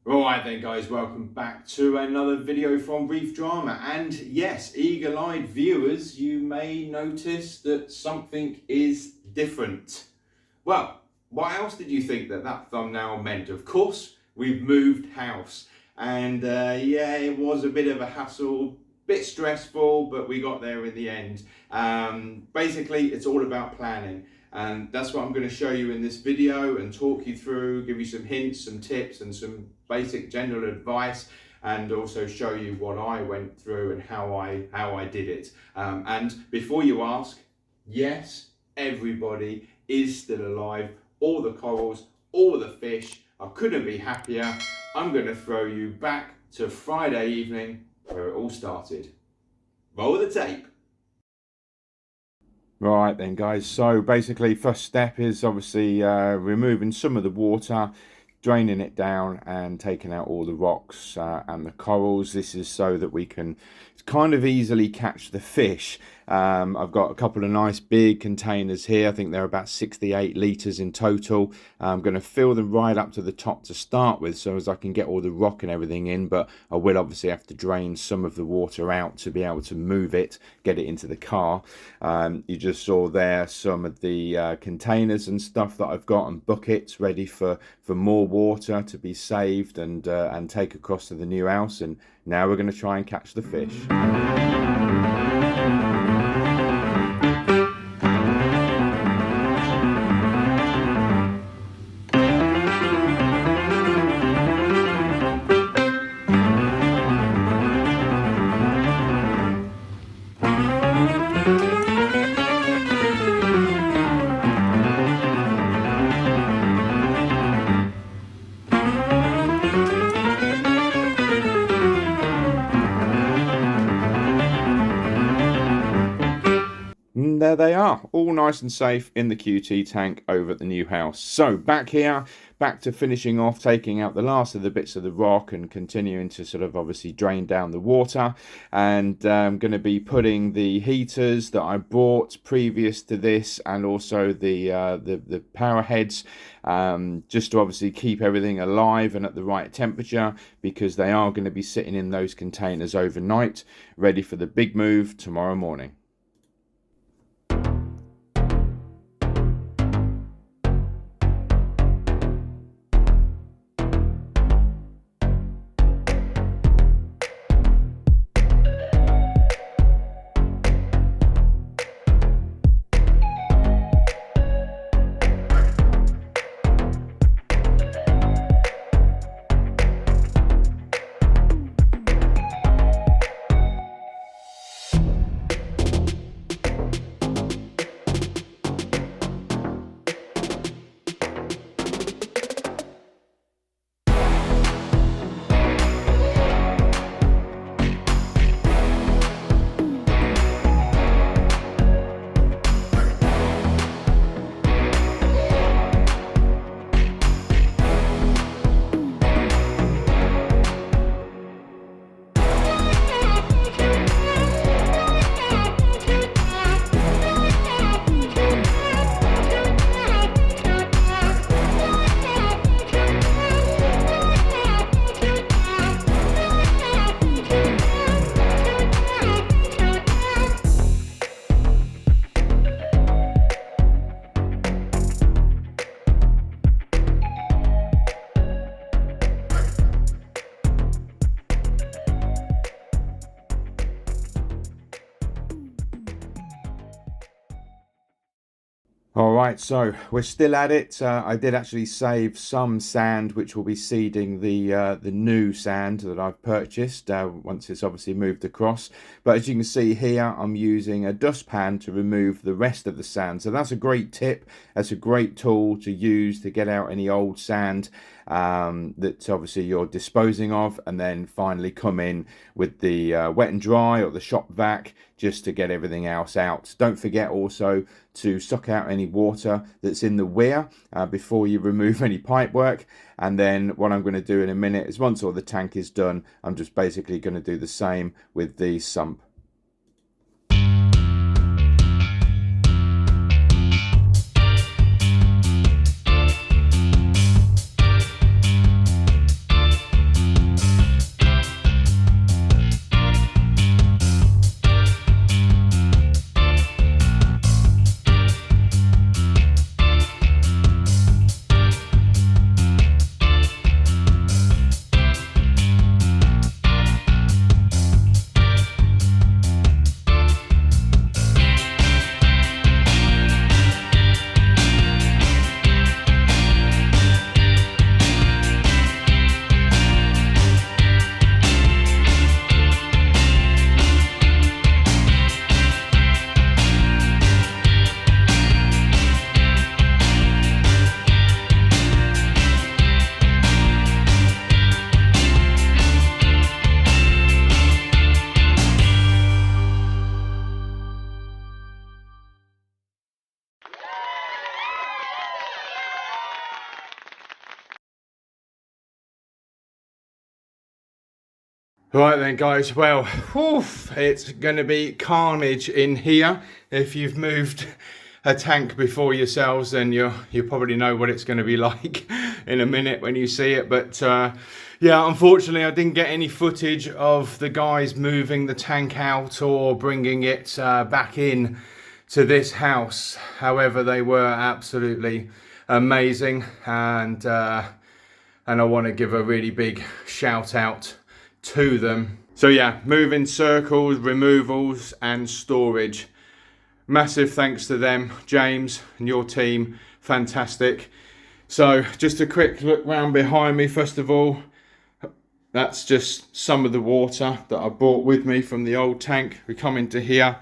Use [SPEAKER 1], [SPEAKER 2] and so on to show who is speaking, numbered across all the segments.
[SPEAKER 1] Alright then guys, welcome back to another video from Reef Drama. And yes, eagle-eyed viewers, you may notice that something is different. Well, what else did you think that thumbnail meant? Of course, we've moved house. And yeah, it was a bit of a hassle, bit stressful, but we got there in the end. Basically, it's all about planning. And that's what I'm going to show you in this video and talk you through, give you some hints, some tips and some basic general advice, and also show you what I went through and how I did it. And before you ask, yes, everybody is still alive, all the corals, all the fish. I couldn't be happier. I'm going to throw you back to Friday evening where it all started. Roll the tape. Right then guys, so basically first step is obviously removing some of the water, draining it down and taking out all the rocks and the corals. This is so that we can kind of easily catch the fish. I've got a couple of nice big containers here. I think they're about 68 litres in total. I'm going to fill them right up to the top to start with so as I can get all the rock and everything in, but I will obviously have to drain some of the water out to be able to move it, get it into the car. You just saw there some of the containers and stuff that I've got and buckets ready for more water to be saved and take across to the new house. And now we're going to try and catch the fish. There they are, all nice and safe in the QT tank over at the new house. So back here, back to finishing off, taking out the last of the bits of the rock and continuing to sort of obviously drain down the water. And I'm going to be putting the heaters that I bought previous to this and also the power heads just to obviously keep everything alive and at the right temperature, because they are going to be sitting in those containers overnight, ready for the big move tomorrow morning. Alright, so we're still at it. I did actually save some sand which will be seeding the new sand that I've purchased once it's obviously moved across. But as you can see here, I'm using a dustpan to remove the rest of the sand. So that's a great tip. That's a great tool to use to get out any old sand that obviously you're disposing of, and then finally come in with the wet and dry or the shop vac just to get everything else out. Don't forget also to suck out any water that's in the weir before you remove any pipe work. And then what I'm going to do in a minute is, once all the tank is done, I'm just basically going to do the same with the sump. Right then guys, well, whew, it's going to be carnage in here. If you've moved a tank before yourselves, then you probably know what it's going to be like in a minute when you see it. But yeah, unfortunately I didn't get any footage of the guys moving the tank out or bringing it back in to this house. However, they were absolutely amazing, and I want to give a really big shout out to them. So yeah, moving circles, removals and storage. Massive thanks to them, James and your team, fantastic. So just a quick look round behind me. First of all, that's just some of the water that I brought with me from the old tank. We come into here,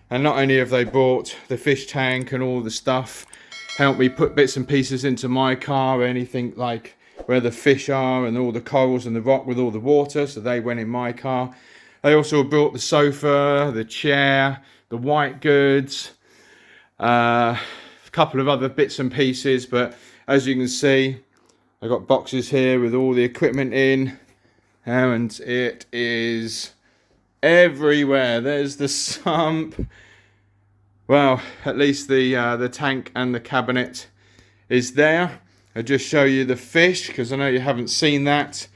[SPEAKER 1] and not only have they brought the fish tank and all the stuff, helped me put bits and pieces into my car, anything like where the fish are and all the corals and the rock with all the water, so they went in my car. They also brought the sofa, the chair, the white goods, a couple of other bits and pieces, but as you can see, I got boxes here with all the equipment in, and it is everywhere. There's the sump. Well, at least the tank and the cabinet is there. I'll just show you the fish, because I know you haven't seen that.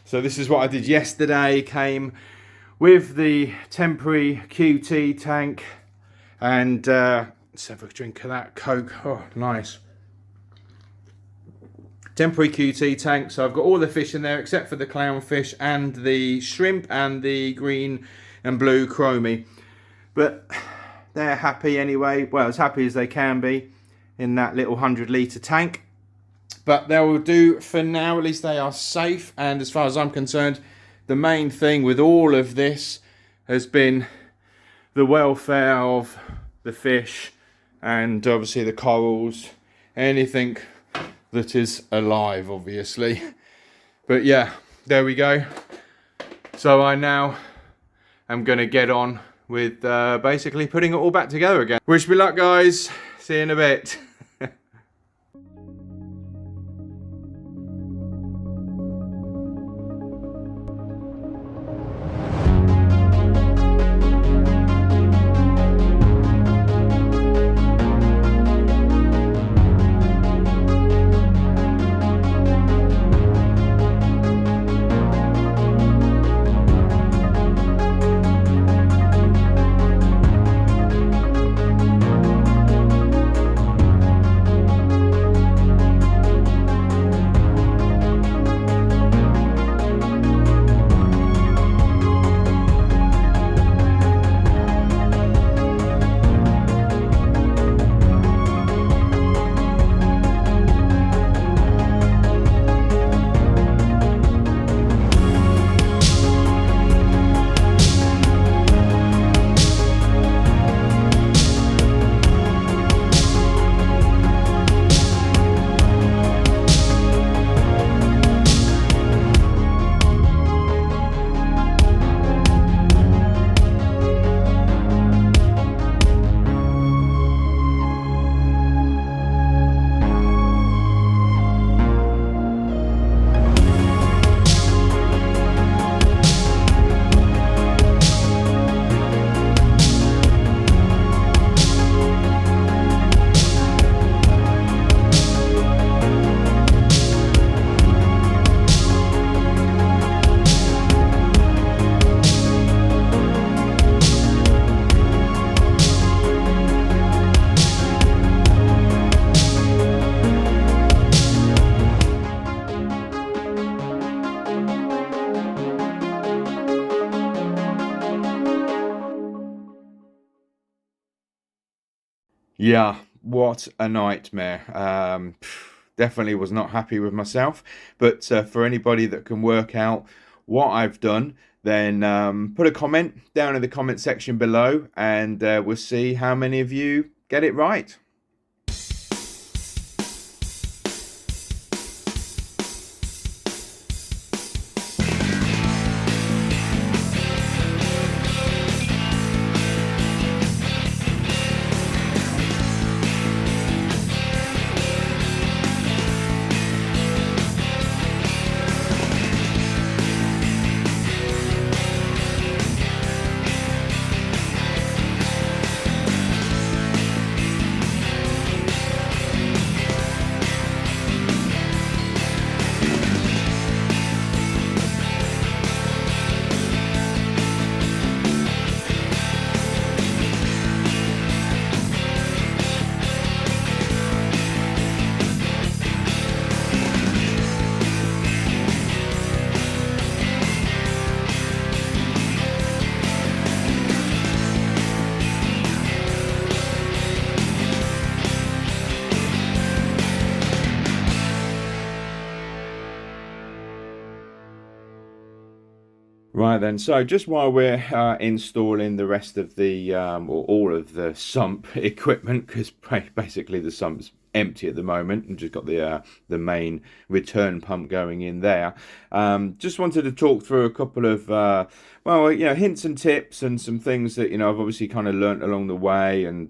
[SPEAKER 1] So this is what I did yesterday. Came with the temporary QT tank, and let's have a drink of that Coke. Oh, nice. Temporary QT tank. So I've got all the fish in there except for the clownfish and the shrimp and the green and blue chromie. But they're happy anyway. Well, as happy as they can be in that little 100-litre tank. But they will do for now. At least they are safe. And as far as I'm concerned, the main thing with all of this has been the welfare of the fish and obviously the corals, anything that is alive, obviously. But yeah, there we go. So I now am going to get on with basically putting it all back together again. Wish me luck, guys. See you in a bit. Yeah, what a nightmare. Definitely was not happy with myself. But for anybody that can work out what I've done, then put a comment down in the comment section below, and we'll see how many of you get it right. Right then, so just while we're installing the rest of the, or all of the sump equipment, because basically the sump's empty at the moment, and just got the main return pump going in there. Just wanted to talk through a couple of, well, you know, hints and tips and some things that, you know, I've obviously kind of learnt along the way, and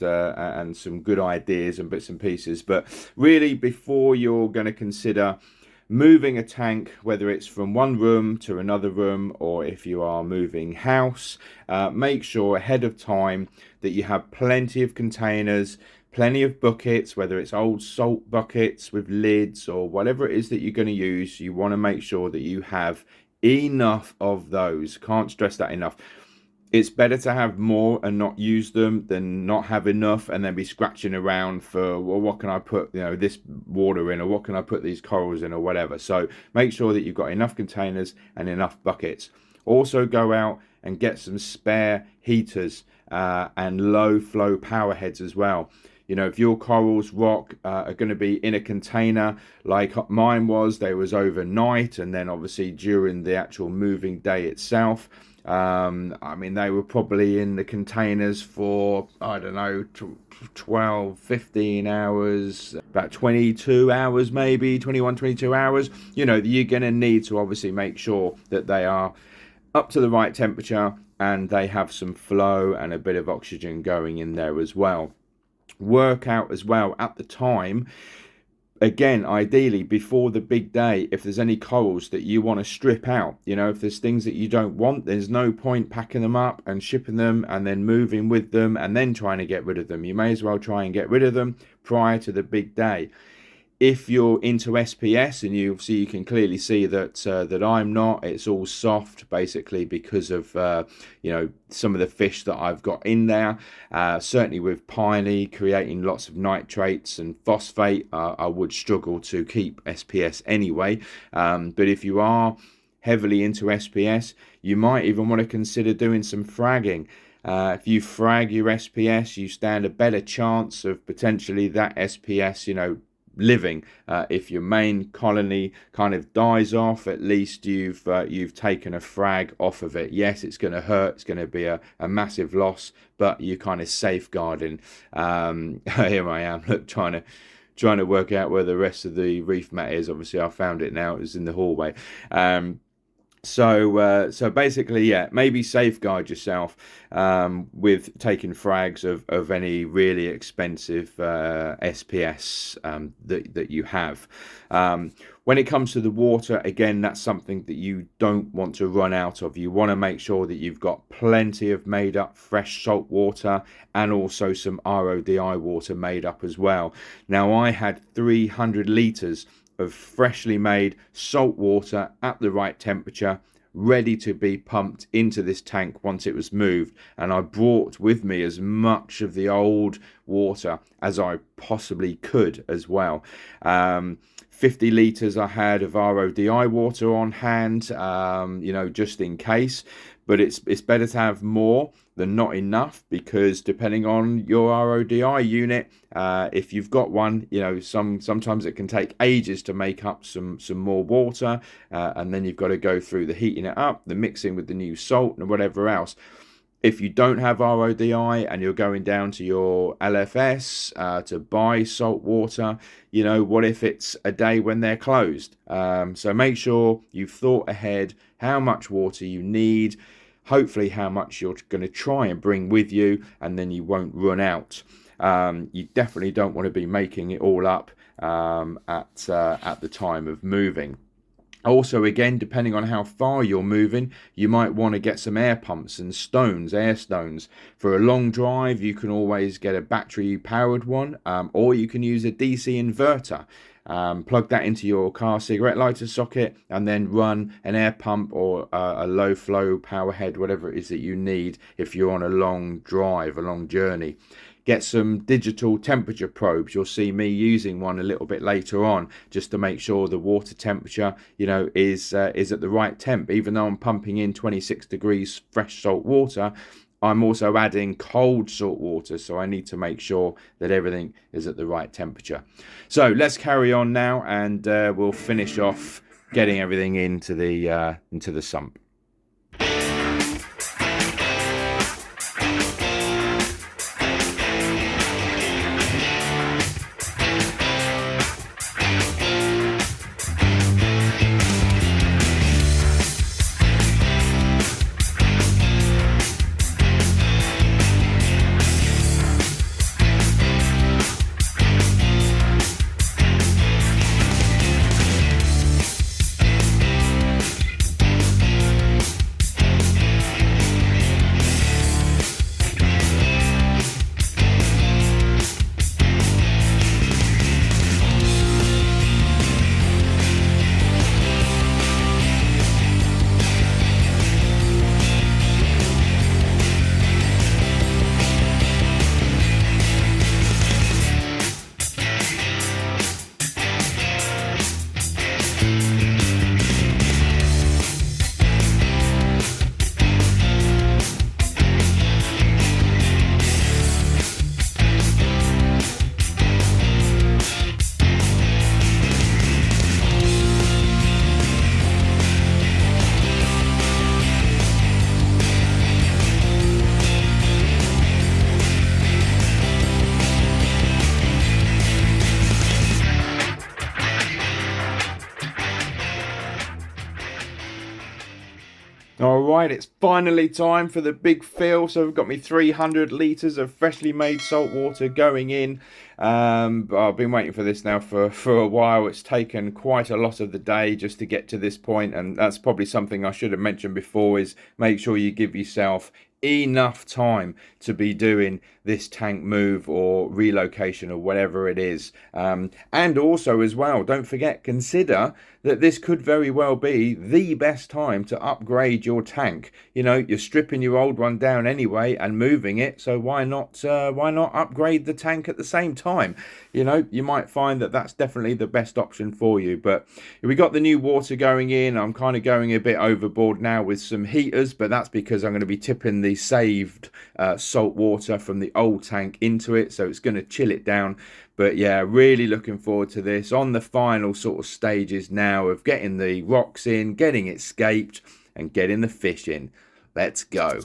[SPEAKER 1] some good ideas and bits and pieces. But really, before you're going to consider moving a tank, whether it's from one room to another room, or if you are moving house, make sure ahead of time that you have plenty of containers, plenty of buckets, whether it's old salt buckets with lids or whatever it is that you're going to use. You want to make sure that you have enough of those. Can't stress that enough. It's better to have more and not use them than not have enough and then be scratching around for, well, what can I put, you know, this water in, or what can I put these corals in, or whatever. So make sure that you've got enough containers and enough buckets. Also go out and get some spare heaters and low flow power heads as well. You know, if your corals rock are going to be in a container like mine was, they was overnight, and then obviously during the actual moving day itself. I mean, they were probably in the containers for, I don't know, 12, 15 hours, about 22 hours, maybe 21, 22 hours. You know, you're going to need to obviously make sure that they are up to the right temperature and they have some flow and a bit of oxygen going in there as well. Work out as well at the time, again, ideally before the big day, if there's any corals that you want to strip out. You know, if there's things that you don't want, there's no point packing them up and shipping them and then moving with them and then trying to get rid of them. You may as well try and get rid of them prior to the big day. If you're into SPS, and you can clearly see that that I'm not, it's all soft basically because of you know, some of the fish that I've got in there. Certainly with piney creating lots of nitrates and phosphate, I would struggle to keep SPS anyway. But if you are heavily into SPS, you might even want to consider doing some fragging. If you frag your SPS, you stand a better chance of potentially that SPS, you know, living. If your main colony kind of dies off, at least you've taken a frag off of it. Yes, it's going to hurt, it's going to be a massive loss, but you're kind of safeguarding. Here I am, look, trying to work out where the rest of the reef mat is. Obviously I found it now, it was in the hallway. So basically, yeah, maybe safeguard yourself with taking frags of any really expensive SPS that you have. When it comes to the water, again, that's something that you don't want to run out of. You want to make sure that you've got plenty of made up fresh salt water and also some RODI water made up as well. Now, I had 300 litres of freshly made salt water at the right temperature, ready to be pumped into this tank once it was moved. And I brought with me as much of the old water as I possibly could as well. 50 litres I had of RODI water on hand, you know, just in case. But it's better to have more than not enough, because depending on your RODI unit, if you've got one, you know, sometimes it can take ages to make up some more water, and then you've got to go through the heating it up, the mixing with the new salt and whatever else. If you don't have RODI and you're going down to your LFS to buy salt water, you know, what if it's a day when they're closed? So make sure you've thought ahead how much water you need, hopefully how much you're going to try and bring with you, and then you won't run out. You definitely don't want to be making it all up at the time of moving. Also, again, depending on how far you're moving, you might want to get some air pumps and air stones. For a long drive, you can always get a battery powered one, or you can use a DC inverter. Plug that into your car cigarette lighter socket and then run an air pump or a low flow power head, whatever it is that you need if you're on a long drive, a long journey. Get some digital temperature probes. You'll see me using one a little bit later on, just to make sure the water temperature, you know, is at the right temp. Even though I'm pumping in 26 degrees fresh salt water, I'm also adding cold salt water, so I need to make sure that everything is at the right temperature. So let's carry on now, and we'll finish off getting everything into the sump. All right, it's finally time for the big fill. So we've got me 300 litres of freshly made salt water going in. I've been waiting for this now for a while. It's taken quite a lot of the day just to get to this point, and that's probably something I should have mentioned before, is make sure you give yourself enough time to be doing this tank move or relocation or whatever it is. And also as well, don't forget, consider that this could very well be the best time to upgrade your tank. You know, you're stripping your old one down anyway and moving it, so why not upgrade the tank at the same time? You know, you might find that that's definitely the best option for you. But we got the new water going in. I'm kind of going a bit overboard now with some heaters, but that's because I'm going to be tipping the saved salt water from the old tank into it, so it's going to chill it down. But yeah, really looking forward to this. On the final sort of stages now of getting the rocks in, getting it scaped, and getting the fish in. Let's go.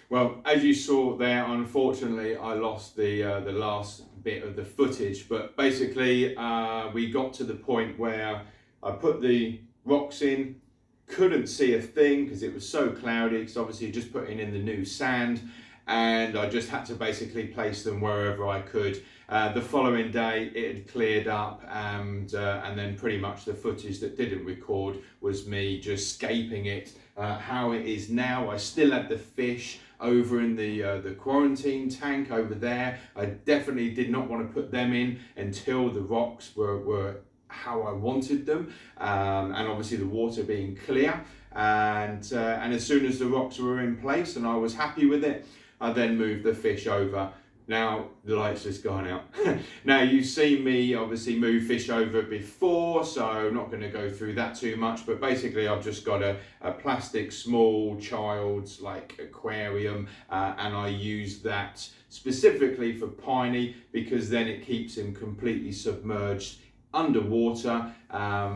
[SPEAKER 1] Well, as you saw there, unfortunately, I lost the last bit of the footage. But basically, we got to the point where I put the rocks in, couldn't see a thing because it was so cloudy, because obviously just putting in the new sand, and I just had to basically place them wherever I could. The following day it had cleared up, and then pretty much the footage that didn't record was me just scaping it how it is now. I still had the fish over in the quarantine tank over there. I definitely did not want to put them in until the rocks were how I wanted them, and obviously the water being clear, and as soon as the rocks were in place and I was happy with it, I then moved the fish over. Now the light's just gone out. Now you've seen me obviously move fish over before, so I'm not going to go through that too much, but basically I've just got a plastic small child's like aquarium, and I use that specifically for Piney because then it keeps him completely submerged underwater,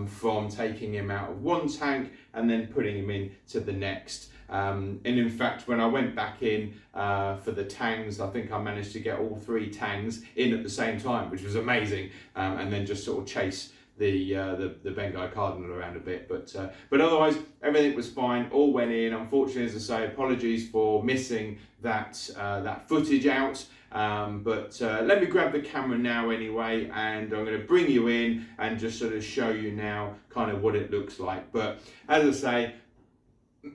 [SPEAKER 1] from taking him out of one tank and then putting him into the next. And in fact, when I went back in for the tangs, I think I managed to get all 3 tangs in at the same time, which was amazing, and then just sort of chase the Bengal cardinal around a bit, but otherwise everything was fine. All went in. Unfortunately, as I say, apologies for missing that that footage out. But let me grab the camera now anyway, and I'm going to bring you in and just sort of show you now kind of what it looks like. But as I say,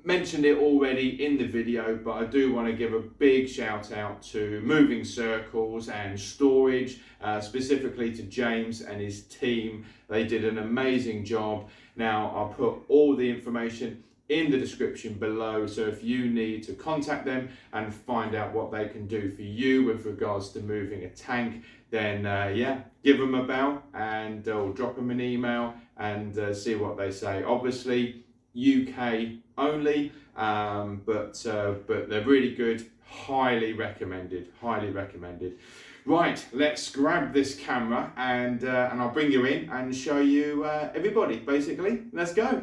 [SPEAKER 1] mentioned it already in the video, but I do want to give a big shout out to Moving Circles and Storage, specifically to James and his team. They did an amazing job. Now I'll put all the information in the description below, so if you need to contact them and find out what they can do for you with regards to moving a tank, then yeah, give them a bell and or drop them an email and see what they say. Obviously UK only, but they're really good. Highly recommended. Highly recommended. Right, let's grab this camera and I'll bring you in and show you everybody. Basically, let's go.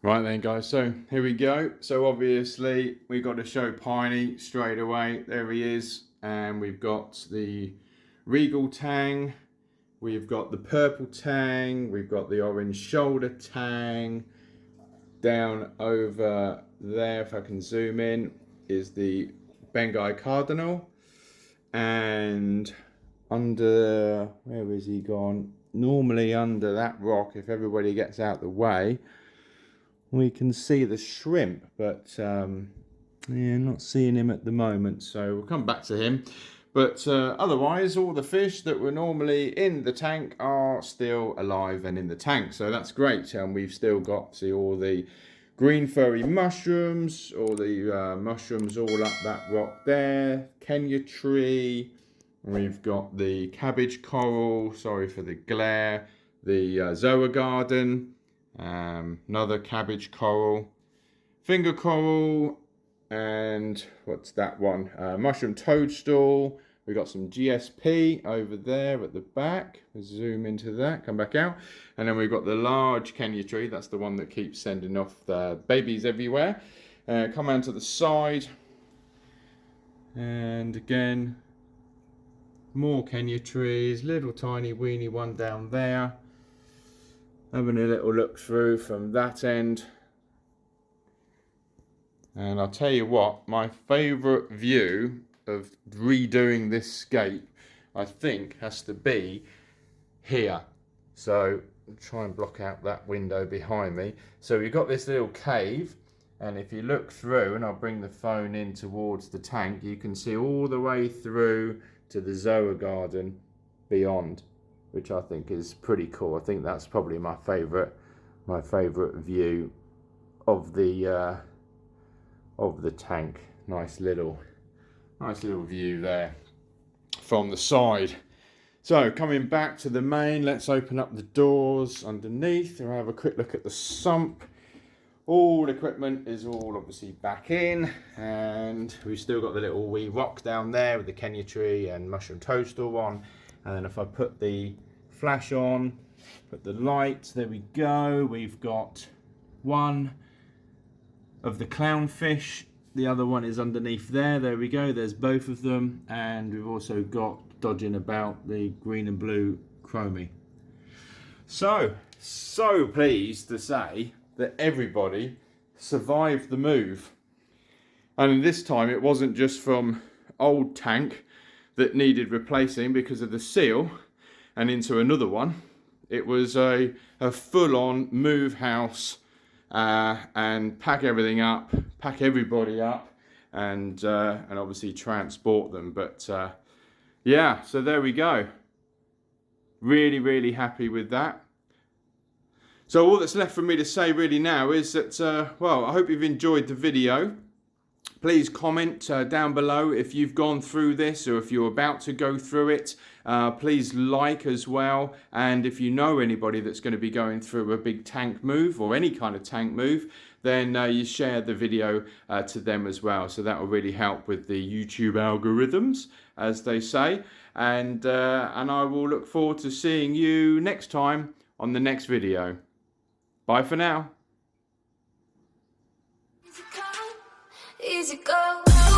[SPEAKER 1] Right then, guys. So here we go. So obviously we've got to show Piney straight away. There he is, and we've got the Regal tang. We've got the purple tang. We've got the orange shoulder tang. Down over there, if I can zoom in, is the Bengal cardinal, and under, where is he gone? Normally under that rock, if everybody gets out the way, we can see the shrimp, but yeah, not seeing him at the moment, so we'll come back to him. But otherwise, all the fish that were normally in the tank are still alive and in the tank, so that's great. And we've still got, see, all the green furry mushrooms, all the mushrooms all up that rock there, Kenya tree. We've got the cabbage coral, sorry for the glare, the Zoa garden, another cabbage coral, finger coral, and what's that one? Mushroom toadstool. We've got some GSP over there at the back. We'll zoom into that, come back out. And then we've got the large Kenya tree. That's the one that keeps sending off the babies everywhere. Come out to the side. And again, more Kenya trees. Little tiny weeny one down there. Having a little look through from that end. And I'll tell you what, my favourite view of redoing this scape, I think, has to be here. So I'll try and block out that window behind me. So we've got this little cave, and if you look through, and I'll bring the phone in towards the tank, you can see all the way through to the Zoa garden beyond, which I think is pretty cool. I think that's probably my favourite view of the tank. Nice little view there from the side. So coming back to the main, let's open up the doors underneath and have a quick look at the sump. All the equipment is all obviously back in, and we've still got the little wee rock down there with the Kenya tree and mushroom toadstool on. And then if I put the flash on, put the light, there we go. We've got one of the clownfish, the other one is underneath there. There we go, there's both of them. And we've also got, dodging about, the green and blue chromie. So pleased to say that everybody survived the move. And this time it wasn't just from old tank that needed replacing because of the seal and into another one. It was a full-on move house and pack everything up, pack everybody up, and obviously transport them. But yeah, so there we go. Really happy with that. So all that's left for me to say really now is that, well, I hope you've enjoyed the video. Please comment down below if you've gone through this or if you're about to go through it. Please like as well. And if you know anybody that's going to be going through a big tank move or any kind of tank move, then you share the video to them as well. So that will really help with the YouTube algorithms, as they say. And I will look forward to seeing you next time on the next video. Bye for now.
[SPEAKER 2] Easy go.